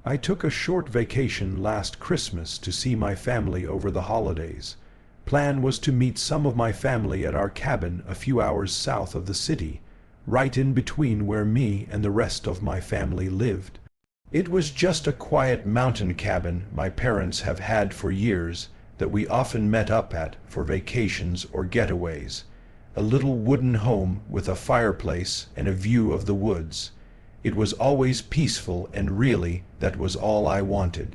I took a short vacation last Christmas to see my family over the holidays. Plan was to meet some of my family at our cabin a few hours south of the city, right in between where me and the rest of my family lived. It was just a quiet mountain cabin my parents have had for years that we often met up at for vacations or getaways. A little wooden home with a fireplace and a view of the woods. It was always peaceful, and really, that was all I wanted.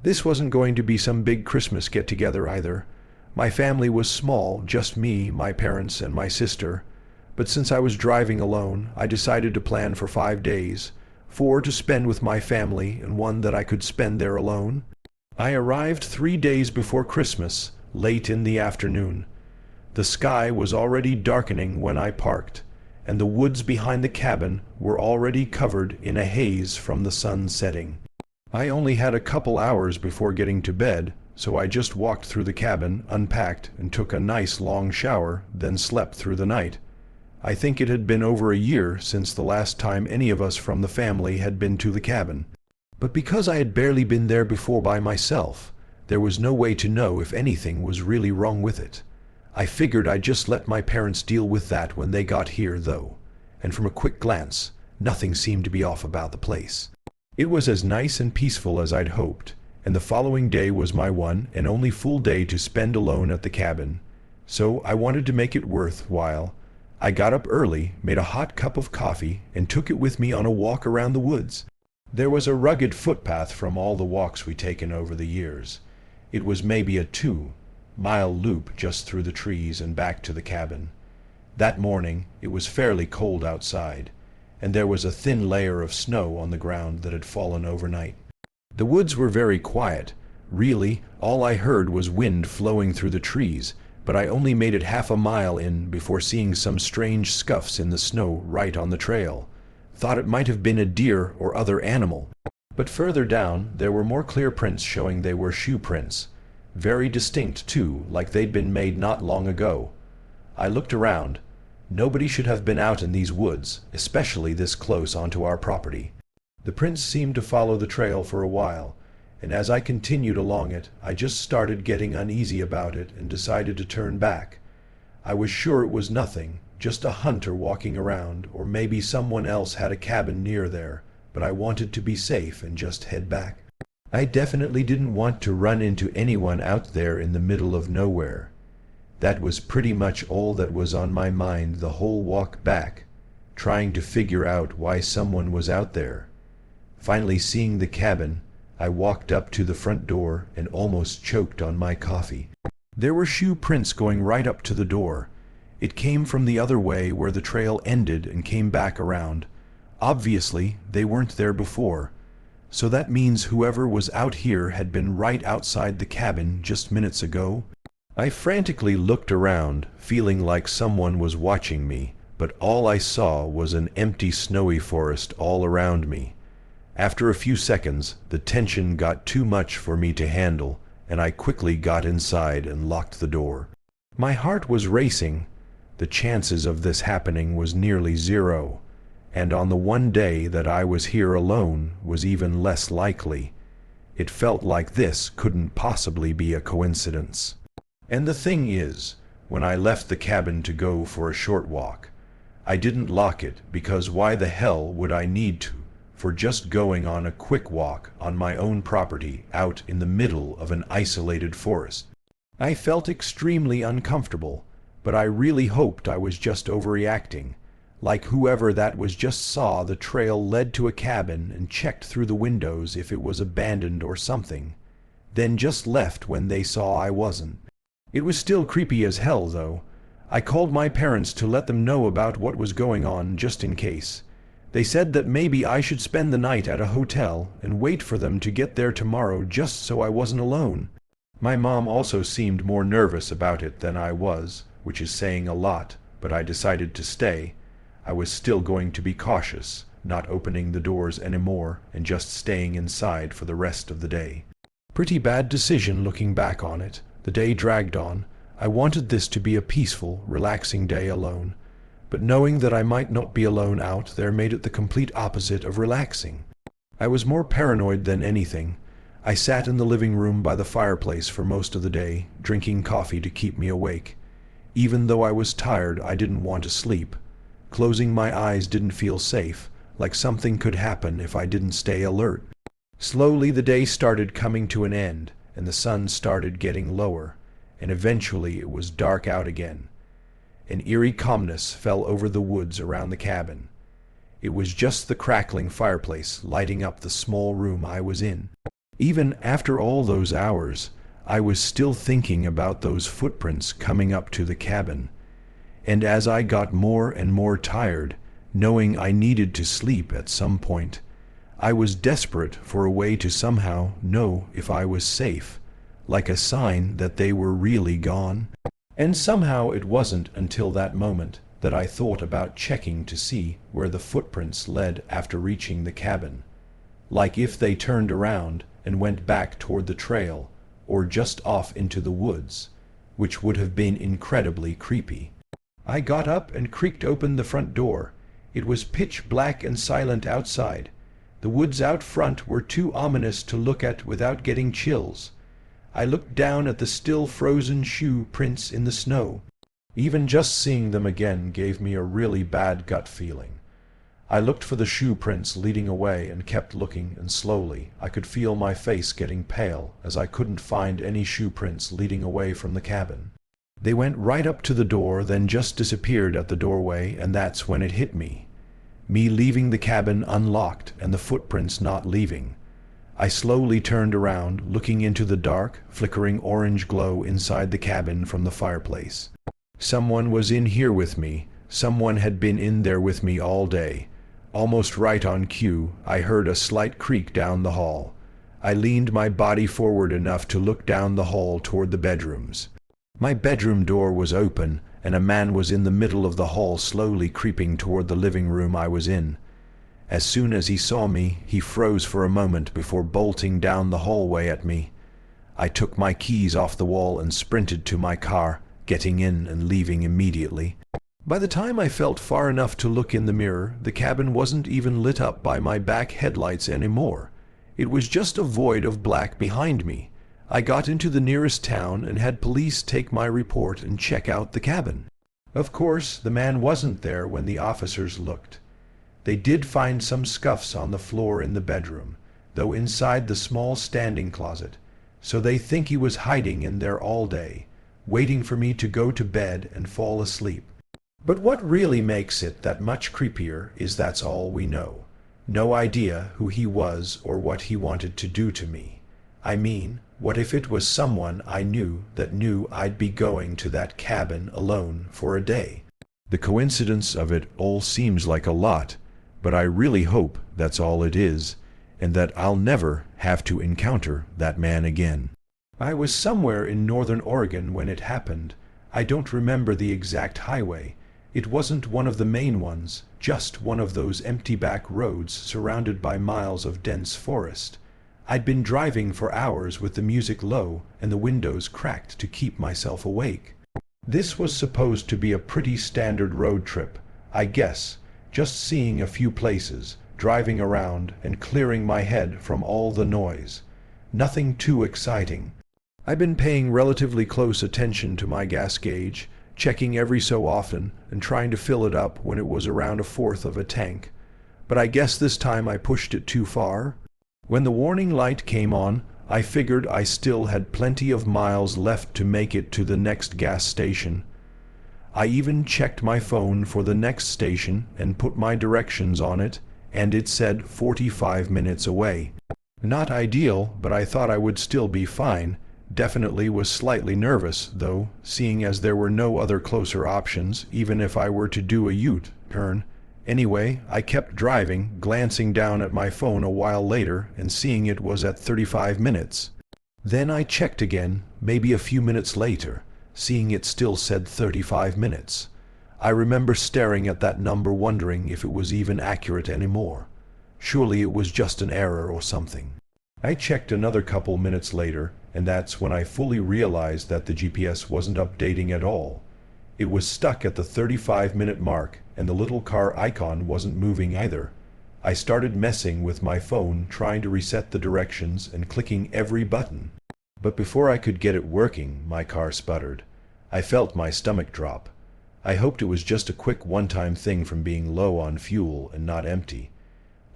This wasn't going to be some big Christmas get-together either. My family was small, just me, my parents, and my sister. But since I was driving alone, I decided to plan for 5 days, 4 to spend with my family and 1 that I could spend there alone. I arrived 3 days before Christmas, late in the afternoon. The sky was already darkening when I parked, and the woods behind the cabin were already covered in a haze from the sun setting. I only had a couple hours before getting to bed, so I just walked through the cabin, unpacked, and took a nice long shower, then slept through the night. I think it had been over a year since the last time any of us from the family had been to the cabin. But because I had barely been there before by myself, there was no way to know if anything was really wrong with it. I figured I'd just let my parents deal with that when they got here, though, and from a quick glance, nothing seemed to be off about the place. It was as nice and peaceful as I'd hoped, and the following day was my one and only full day to spend alone at the cabin. So I wanted to make it worthwhile. I got up early, made a hot cup of coffee, and took it with me on a walk around the woods. There was a rugged footpath from all the walks we'd taken over the years. It was maybe a 2-mile loop just through the trees and back to the cabin. That morning it was fairly cold outside, and there was a thin layer of snow on the ground that had fallen overnight. The woods were very quiet. Really, all I heard was wind flowing through the trees, but I only made it half a mile in before seeing some strange scuffs in the snow right on the trail. Thought it might have been a deer or other animal. But further down there were more clear prints showing they were shoe prints. Very distinct, too, like they'd been made not long ago. I looked around. Nobody should have been out in these woods, especially this close onto our property. The prints seemed to follow the trail for a while, and as I continued along it, I just started getting uneasy about it and decided to turn back. I was sure it was nothing, just a hunter walking around, or maybe someone else had a cabin near there, but I wanted to be safe and just head back. I definitely didn't want to run into anyone out there in the middle of nowhere. That was pretty much all that was on my mind the whole walk back, trying to figure out why someone was out there. Finally seeing the cabin, I walked up to the front door and almost choked on my coffee. There were shoe prints going right up to the door. It came from the other way where the trail ended and came back around. Obviously, they weren't there before. So that means whoever was out here had been right outside the cabin just minutes ago. I frantically looked around, feeling like someone was watching me, but all I saw was an empty snowy forest all around me. After a few seconds, the tension got too much for me to handle, and I quickly got inside and locked the door. My heart was racing. The chances of this happening was nearly 0, and on the one day that I was here alone was even less likely. It felt like this couldn't possibly be a coincidence. And the thing is, when I left the cabin to go for a short walk, I didn't lock it because why the hell would I need to? For just going on a quick walk on my own property out in the middle of an isolated forest. I felt extremely uncomfortable, but I really hoped I was just overreacting, like whoever that was just saw the trail led to a cabin and checked through the windows if it was abandoned or something, then just left when they saw I wasn't. It was still creepy as hell, though. I called my parents to let them know about what was going on just in case. They said that maybe I should spend the night at a hotel and wait for them to get there tomorrow just so I wasn't alone. My mom also seemed more nervous about it than I was, which is saying a lot, but I decided to stay. I was still going to be cautious, not opening the doors anymore and just staying inside for the rest of the day. Pretty bad decision looking back on it. The day dragged on. I wanted this to be a peaceful, relaxing day alone. But knowing that I might not be alone out there made it the complete opposite of relaxing. I was more paranoid than anything. I sat in the living room by the fireplace for most of the day, drinking coffee to keep me awake. Even though I was tired, I didn't want to sleep. Closing my eyes didn't feel safe, like something could happen if I didn't stay alert. Slowly the day started coming to an end, and the sun started getting lower, and eventually it was dark out again. An eerie calmness fell over the woods around the cabin. It was just the crackling fireplace lighting up the small room I was in. Even after all those hours, I was still thinking about those footprints coming up to the cabin. And as I got more and more tired, knowing I needed to sleep at some point, I was desperate for a way to somehow know if I was safe, like a sign that they were really gone. And somehow it wasn't until that moment that I thought about checking to see where the footprints led after reaching the cabin. Like if they turned around and went back toward the trail, or just off into the woods, which would have been incredibly creepy. I got up and creaked open the front door. It was pitch black and silent outside. The woods out front were too ominous to look at without getting chills. I looked down at the still frozen shoe prints in the snow. Even just seeing them again gave me a really bad gut feeling. I looked for the shoe prints leading away and kept looking, and slowly I could feel my face getting pale as I couldn't find any shoe prints leading away from the cabin. They went right up to the door, then just disappeared at the doorway, and that's when it hit me. Me leaving the cabin unlocked and the footprints not leaving. I slowly turned around, looking into the dark, flickering orange glow inside the cabin from the fireplace. Someone was in here with me. Someone had been in there with me all day. Almost right on cue, I heard a slight creak down the hall. I leaned my body forward enough to look down the hall toward the bedrooms. My bedroom door was open, and a man was in the middle of the hall slowly creeping toward the living room I was in. As soon as he saw me, he froze for a moment before bolting down the hallway at me. I took my keys off the wall and sprinted to my car, getting in and leaving immediately. By the time I felt far enough to look in the mirror, the cabin wasn't even lit up by my back headlights anymore. It was just a void of black behind me. I got into the nearest town and had police take my report and check out the cabin. Of course, the man wasn't there when the officers looked. They did find some scuffs on the floor in the bedroom, though inside the small standing closet, so they think he was hiding in there all day, waiting for me to go to bed and fall asleep. But what really makes it that much creepier is that's all we know. No idea who he was or what he wanted to do to me. I mean, what if it was someone I knew that knew I'd be going to that cabin alone for a day? The coincidence of it all seems like a lot, but I really hope that's all it is, and that I'll never have to encounter that man again. I was somewhere in northern Oregon when it happened. I don't remember the exact highway. It wasn't one of the main ones, just one of those empty back roads surrounded by miles of dense forest. I'd been driving for hours with the music low and the windows cracked to keep myself awake. This was supposed to be a pretty standard road trip, I guess, just seeing a few places, driving around and clearing my head from all the noise. Nothing too exciting. I've been paying relatively close attention to my gas gauge, checking every so often and trying to fill it up when it was around 1/4 of a tank. But I guess this time I pushed it too far. When the warning light came on, I figured I still had plenty of miles left to make it to the next gas station. I even checked my phone for the next station and put my directions on it, and it said 45 minutes away. Not ideal, but I thought I would still be fine. Definitely was slightly nervous, though, seeing as there were no other closer options, even if I were to do a U-turn. Anyway, I kept driving, glancing down at my phone a while later and seeing it was at 35 minutes. Then I checked again, maybe a few minutes later, seeing it still said 35 minutes. I remember staring at that number wondering if it was even accurate anymore. Surely it was just an error or something. I checked another couple minutes later, and that's when I fully realized that the GPS wasn't updating at all. It was stuck at the 35-minute mark, and the little car icon wasn't moving either. I started messing with my phone, trying to reset the directions and clicking every button. But before I could get it working, my car sputtered. I felt my stomach drop. I hoped it was just a quick one-time thing from being low on fuel and not empty.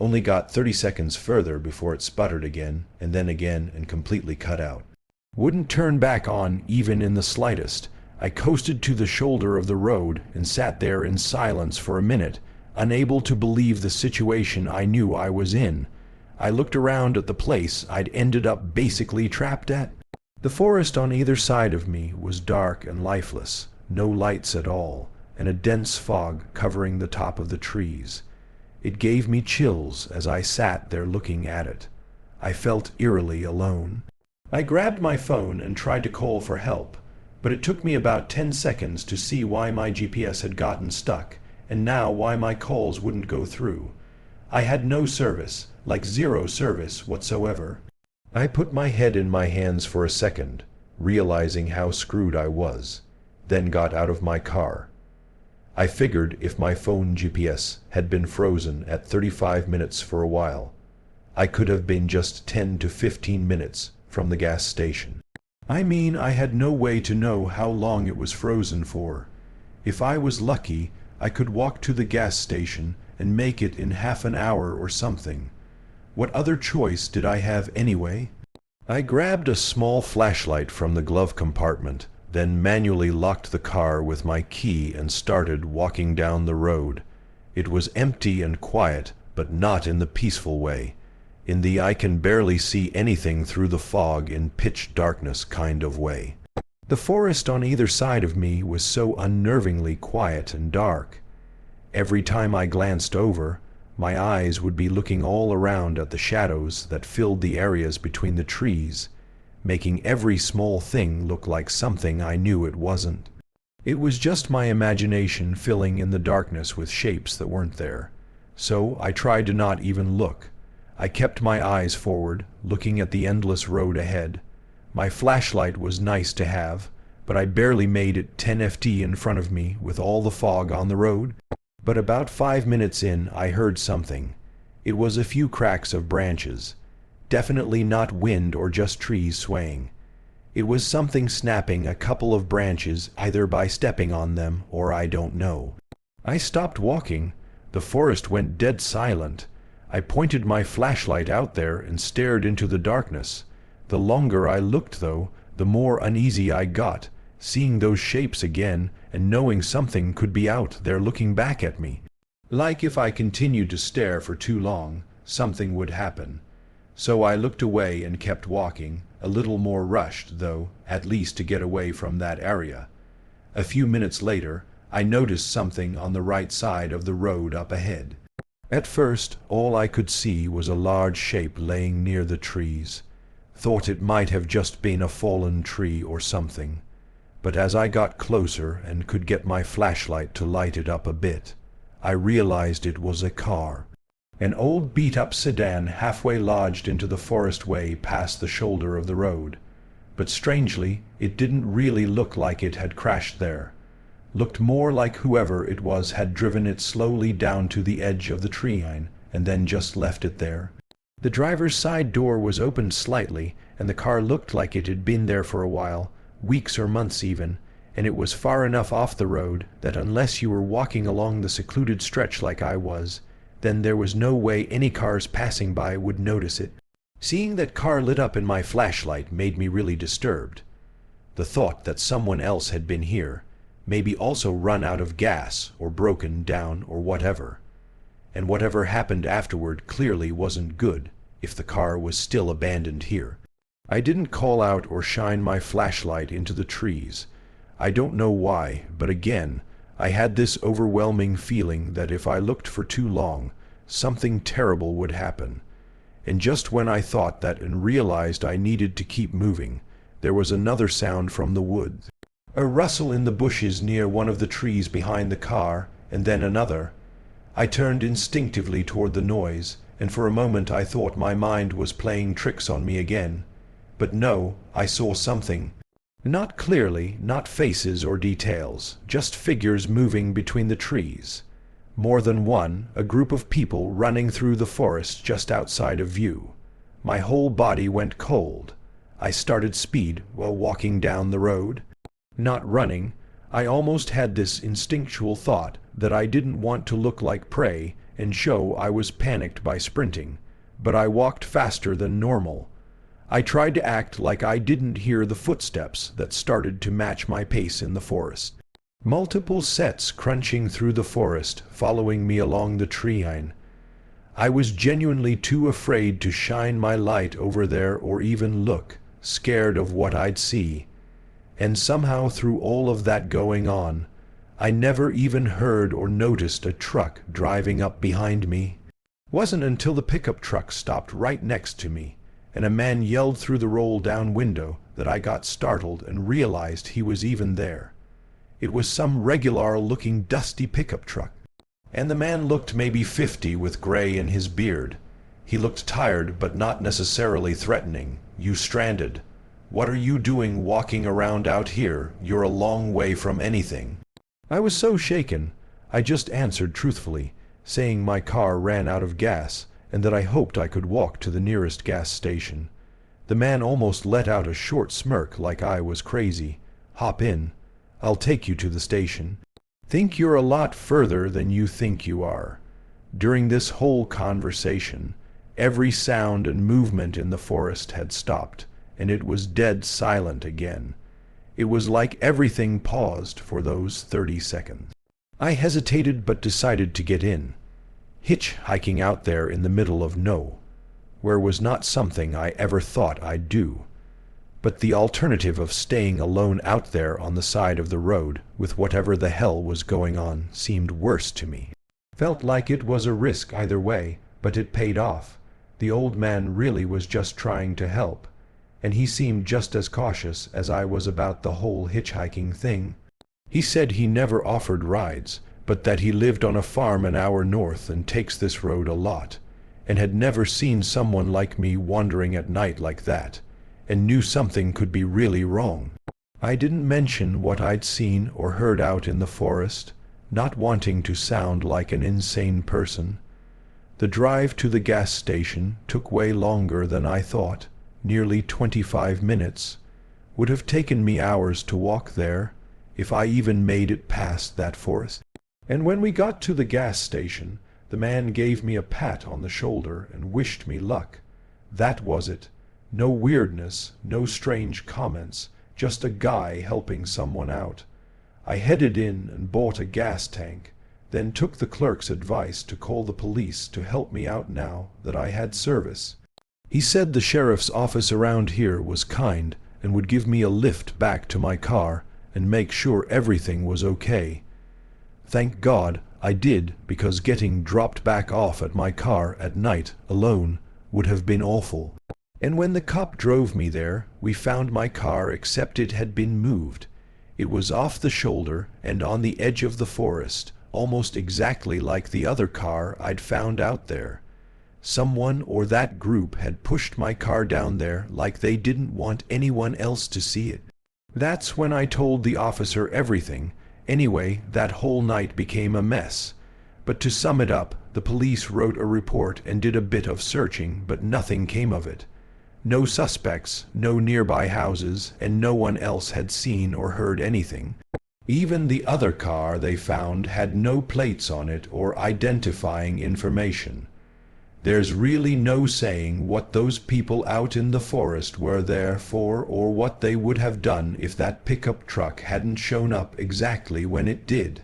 Only got 30 seconds further before it sputtered again and completely cut out. Wouldn't turn back on even in the slightest. I coasted to the shoulder of the road and sat there in silence for a minute, unable to believe the situation I knew I was in. I looked around at the place I'd ended up basically trapped at. The forest on either side of me was dark and lifeless, no lights at all, and a dense fog covering the top of the trees. It gave me chills as I sat there looking at it. I felt eerily alone. I grabbed my phone and tried to call for help, but it took me about 10 seconds to see why my GPS had gotten stuck, and now why my calls wouldn't go through. I had no service, like zero service whatsoever. I put my head in my hands for a second, realizing how screwed I was, then got out of my car. I figured if my phone GPS had been frozen at 35 minutes for a while, I could have been just 10 to 15 minutes from the gas station. I mean, I had no way to know how long it was frozen for. If I was lucky, I could walk to the gas station and make it in half an hour or something. What other choice did I have anyway? I grabbed a small flashlight from the glove compartment, then manually locked the car with my key and started walking down the road. It was empty and quiet, but not in the peaceful way. In the I can barely see anything through the fog in pitch darkness kind of way. The forest on either side of me was so unnervingly quiet and dark. Every time I glanced over, my eyes would be looking all around at the shadows that filled the areas between the trees, making every small thing look like something I knew it wasn't. It was just my imagination filling in the darkness with shapes that weren't there. So I tried to not even look. I kept my eyes forward, looking at the endless road ahead. My flashlight was nice to have, but I barely made it 10 FT in front of me with all the fog on the road. But about 5 minutes in, I heard something. It was a few cracks of branches. Definitely not wind or just trees swaying. It was something snapping a couple of branches, either by stepping on them or I don't know. I stopped walking. The forest went dead silent. I pointed my flashlight out there and stared into the darkness. The longer I looked, though, the more uneasy I got, seeing those shapes again and knowing something could be out there looking back at me. Like if I continued to stare for too long, something would happen. So I looked away and kept walking, a little more rushed, though, at least to get away from that area. A few minutes later, I noticed something on the right side of the road up ahead. At first, all I could see was a large shape laying near the trees. Thought it might have just been a fallen tree or something. But as I got closer and could get my flashlight to light it up a bit, I realized it was a car. An old beat-up sedan halfway lodged into the forest way past the shoulder of the road. But strangely, it didn't really look like it had crashed there. Looked more like whoever it was had driven it slowly down to the edge of the tree line and then just left it there. The driver's side door was opened slightly, and the car looked like it had been there for a while, weeks or months even, and it was far enough off the road that unless you were walking along the secluded stretch like I was, then there was no way any cars passing by would notice it. Seeing that car lit up in my flashlight made me really disturbed. The thought that someone else had been here, maybe also run out of gas or broken down or whatever. And whatever happened afterward clearly wasn't good if the car was still abandoned here. I didn't call out or shine my flashlight into the trees. I don't know why, but again, I had this overwhelming feeling that if I looked for too long, something terrible would happen. And just when I thought that and realized I needed to keep moving, there was another sound from the woods. A rustle in the bushes near one of the trees behind the car, and then another. I turned instinctively toward the noise, and for a moment I thought my mind was playing tricks on me again. But no, I saw something. Not clearly, not faces or details, just figures moving between the trees. More than one, a group of people running through the forest just outside of view. My whole body went cold. I started speed while walking down the road. Not running. I almost had this instinctual thought that I didn't want to look like prey and show I was panicked by sprinting, but I walked faster than normal. I tried to act like I didn't hear the footsteps that started to match my pace in the forest. Multiple sets crunching through the forest, following me along the tree line. I was genuinely too afraid to shine my light over there or even look, scared of what I'd see. And somehow through all of that going on, I never even heard or noticed a truck driving up behind me. Wasn't until the pickup truck stopped right next to me, and a man yelled through the roll-down window that I got startled and realized he was even there. It was some regular-looking dusty pickup truck, and the man looked maybe 50 with gray in his beard. He looked tired but not necessarily threatening. "You stranded. What are you doing walking around out here? You're a long way from anything." I was so shaken, I just answered truthfully, saying my car ran out of gas and that I hoped I could walk to the nearest gas station. The man almost let out a short smirk like I was crazy. "Hop in. I'll take you to the station. Think you're a lot further than you think you are." During this whole conversation, every sound and movement in the forest had stopped, and it was dead silent again. It was like everything paused for those 30 seconds. I hesitated but decided to get in. Hitchhiking out there in the middle of nowhere was not something I ever thought I'd do. But the alternative of staying alone out there on the side of the road with whatever the hell was going on seemed worse to me. Felt like it was a risk either way, but it paid off. The old man really was just trying to help, and he seemed just as cautious as I was about the whole hitchhiking thing. He said he never offered rides, but that he lived on a farm an hour north and takes this road a lot, and had never seen someone like me wandering at night like that, and knew something could be really wrong. I didn't mention what I'd seen or heard out in the forest, not wanting to sound like an insane person. The drive to the gas station took way longer than I thought. Nearly 25 minutes. Would have taken me hours to walk there, if I even made it past that forest. And when we got to the gas station, the man gave me a pat on the shoulder and wished me luck. That was it. No weirdness, no strange comments, just a guy helping someone out. I headed in and bought a gas tank, then took the clerk's advice to call the police to help me out now that I had service. He said the sheriff's office around here was kind and would give me a lift back to my car and make sure everything was okay. Thank God I did, because getting dropped back off at my car at night alone would have been awful. And when the cop drove me there, we found my car except it had been moved. It was off the shoulder and on the edge of the forest, almost exactly like the other car I'd found out there. Someone or that group had pushed my car down there like they didn't want anyone else to see it. That's when I told the officer everything. Anyway, that whole night became a mess. But to sum it up, the police wrote a report and did a bit of searching, but nothing came of it. No suspects, no nearby houses, and no one else had seen or heard anything. Even the other car they found had no plates on it or identifying information. There's really no saying what those people out in the forest were there for or what they would have done if that pickup truck hadn't shown up exactly when it did.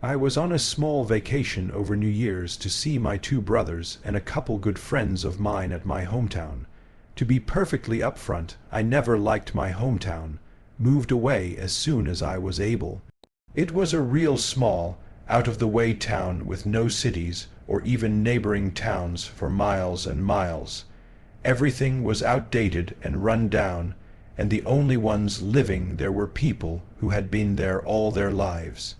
I was on a small vacation over New Year's to see my 2 brothers and a couple good friends of mine at my hometown. To be perfectly upfront, I never liked my hometown, moved away as soon as I was able. It was a real small, out-of-the-way town with no cities or even neighboring towns for miles and miles. Everything was outdated and run down, and the only ones living there were people who had been there all their lives.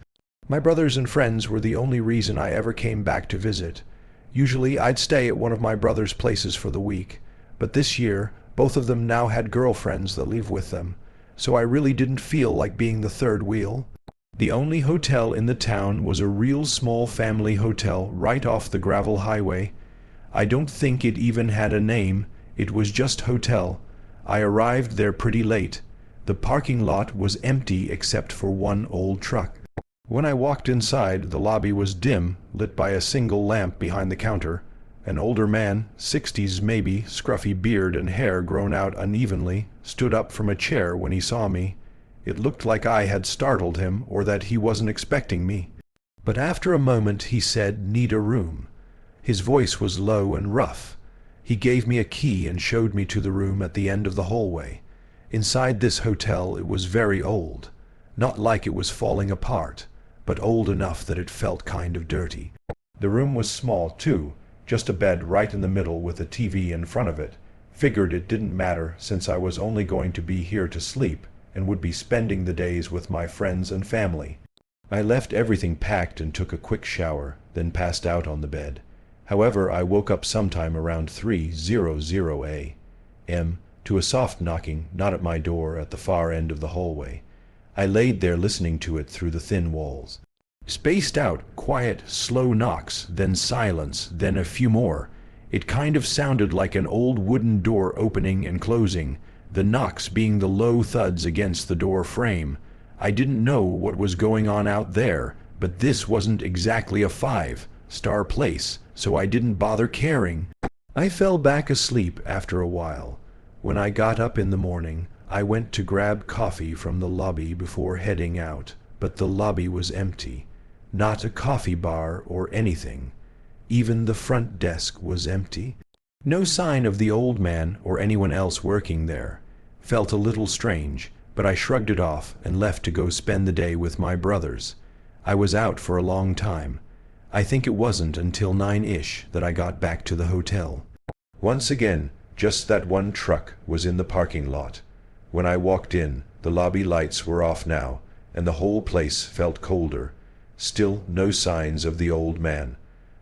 My brothers and friends were the only reason I ever came back to visit. Usually I'd stay at one of my brothers' places for the week, but this year both of them now had girlfriends that live with them, so I really didn't feel like being the third wheel. The only hotel in the town was a real small family hotel right off the gravel highway. I don't think it even had a name, it was just hotel. I arrived there pretty late. The parking lot was empty except for one old truck. When I walked inside, the lobby was dim, lit by a single lamp behind the counter. An older man, 60s maybe, scruffy beard and hair grown out unevenly, stood up from a chair when he saw me. It looked like I had startled him or that he wasn't expecting me. But after a moment he said, "Need a room." His voice was low and rough. He gave me a key and showed me to the room at the end of the hallway. Inside this hotel it was very old. Not like it was falling apart, but old enough that it felt kind of dirty. The room was small too, just a bed right in the middle with a TV in front of it. Figured it didn't matter since I was only going to be here to sleep and would be spending the days with my friends and family. I left everything packed and took a quick shower, then passed out on the bed. However, I woke up sometime around 3:00 a.m. to a soft knocking, not at my door, at the far end of the hallway. I laid there listening to it through the thin walls. Spaced out, quiet, slow knocks, then silence, then a few more. It kind of sounded like an old wooden door opening and closing, the knocks being the low thuds against the door frame. I didn't know what was going on out there, but this wasn't exactly a 5-star place, so I didn't bother caring. I fell back asleep after a while. When I got up in the morning, I went to grab coffee from the lobby before heading out, but the lobby was empty. Not a coffee bar or anything. Even the front desk was empty. No sign of the old man or anyone else working there. Felt a little strange, but I shrugged it off and left to go spend the day with my brothers. I was out for a long time. I think it wasn't until 9-ish that I got back to the hotel. Once again, just that one truck was in the parking lot. When I walked in, the lobby lights were off now, and the whole place felt colder. Still no signs of the old man.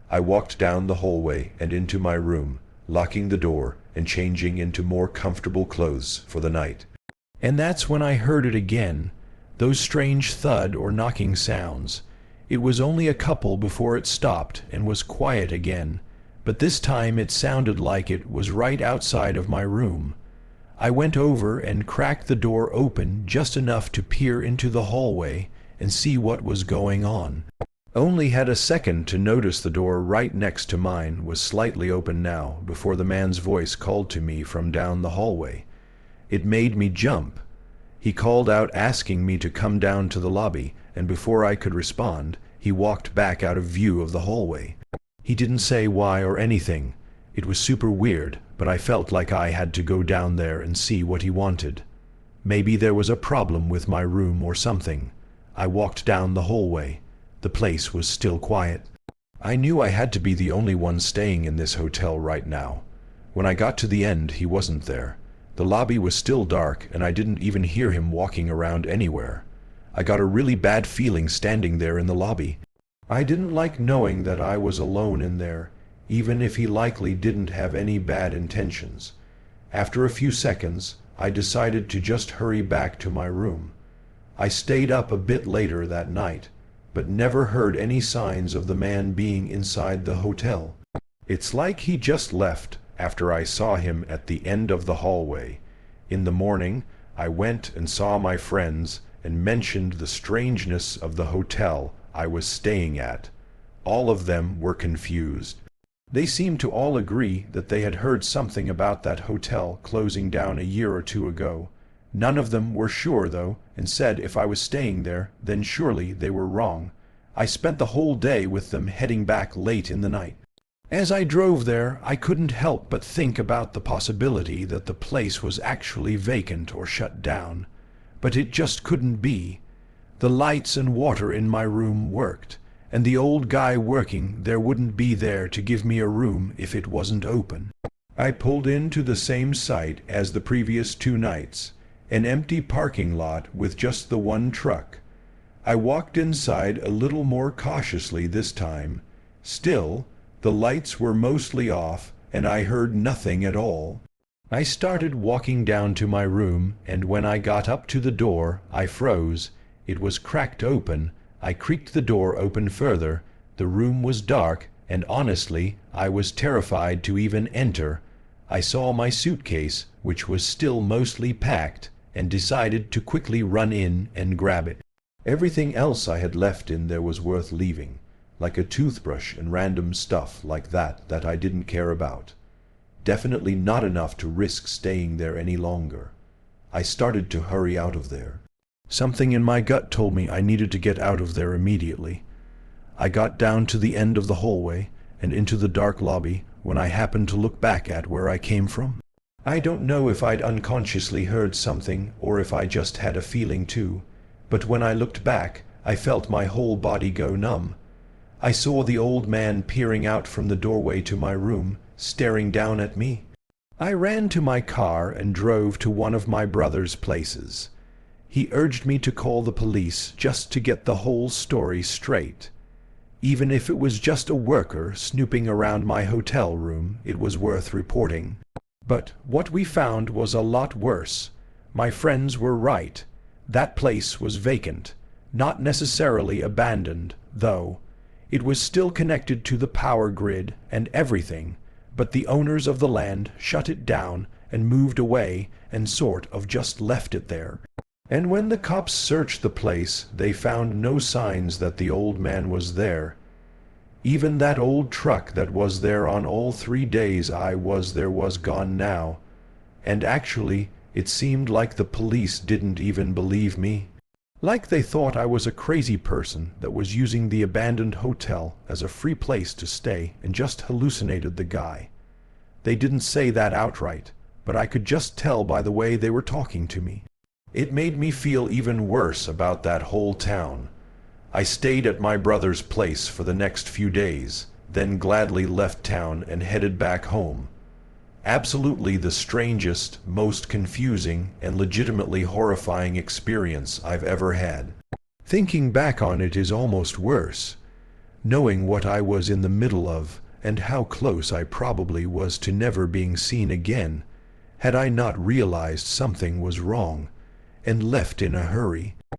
I walked down the hallway and into my room, locking the door and changing into more comfortable clothes for the night. And that's when I heard it again, those strange thud or knocking sounds. It was only a couple before it stopped and was quiet again, but this time it sounded like it was right outside of my room. I went over and cracked the door open just enough to peer into the hallway and see what was going on. Only had a second to notice the door right next to mine was slightly open now before the man's voice called to me from down the hallway. It made me jump. He called out asking me to come down to the lobby, and before I could respond, he walked back out of view of the hallway. He didn't say why or anything. It was super weird, but I felt like I had to go down there and see what he wanted. Maybe there was a problem with my room or something. I walked down the hallway. The place was still quiet. I knew I had to be the only one staying in this hotel right now. When I got to the end, he wasn't there. The lobby was still dark, and I didn't even hear him walking around anywhere. I got a really bad feeling standing there in the lobby. I didn't like knowing that I was alone in there, even if he likely didn't have any bad intentions. After a few seconds, I decided to just hurry back to my room. I stayed up a bit later that night, but never heard any signs of the man being inside the hotel. It's like he just left after I saw him at the end of the hallway. In the morning, I went and saw my friends and mentioned the strangeness of the hotel I was staying at. All of them were confused. They seemed to all agree that they had heard something about that hotel closing down a year or two ago. None of them were sure, though, and said if I was staying there, then surely they were wrong. I spent the whole day with them heading back late in the night. As I drove there, I couldn't help but think about the possibility that the place was actually vacant or shut down. But it just couldn't be. The lights and water in my room worked, and the old guy working there wouldn't be there to give me a room if it wasn't open. I pulled into the same site as the previous 2 nights, an empty parking lot with just the one truck. I walked inside a little more cautiously this time. Still, the lights were mostly off, and I heard nothing at all. I started walking down to my room, and when I got up to the door, I froze. It was cracked open. I creaked the door open further. The room was dark, and honestly, I was terrified to even enter. I saw my suitcase, which was still mostly packed, and decided to quickly run in and grab it. Everything else I had left in there was worth leaving, like a toothbrush and random stuff like that I didn't care about. Definitely not enough to risk staying there any longer. I started to hurry out of there. Something in my gut told me I needed to get out of there immediately. I got down to the end of the hallway and into the dark lobby when I happened to look back at where I came from. I don't know if I'd unconsciously heard something or if I just had a feeling too, but when I looked back, I felt my whole body go numb. I saw the old man peering out from the doorway to my room, staring down at me. I ran to my car and drove to one of my brother's places. He urged me to call the police just to get the whole story straight. Even if it was just a worker snooping around my hotel room, it was worth reporting. But what we found was a lot worse. My friends were right. That place was vacant. Not necessarily abandoned, though. It was still connected to the power grid and everything, but the owners of the land shut it down and moved away and sort of just left it there. And when the cops searched the place, they found no signs that the old man was there. Even that old truck that was there on all 3 days I was there was gone now. And actually, it seemed like the police didn't even believe me. Like they thought I was a crazy person that was using the abandoned hotel as a free place to stay and just hallucinated the guy. They didn't say that outright, but I could just tell by the way they were talking to me. It made me feel even worse about that whole town. I stayed at my brother's place for the next few days, then gladly left town and headed back home. Absolutely the strangest, most confusing, and legitimately horrifying experience I've ever had. Thinking back on it is almost worse. Knowing what I was in the middle of, and how close I probably was to never being seen again, had I not realized something was wrong, and left in a hurry.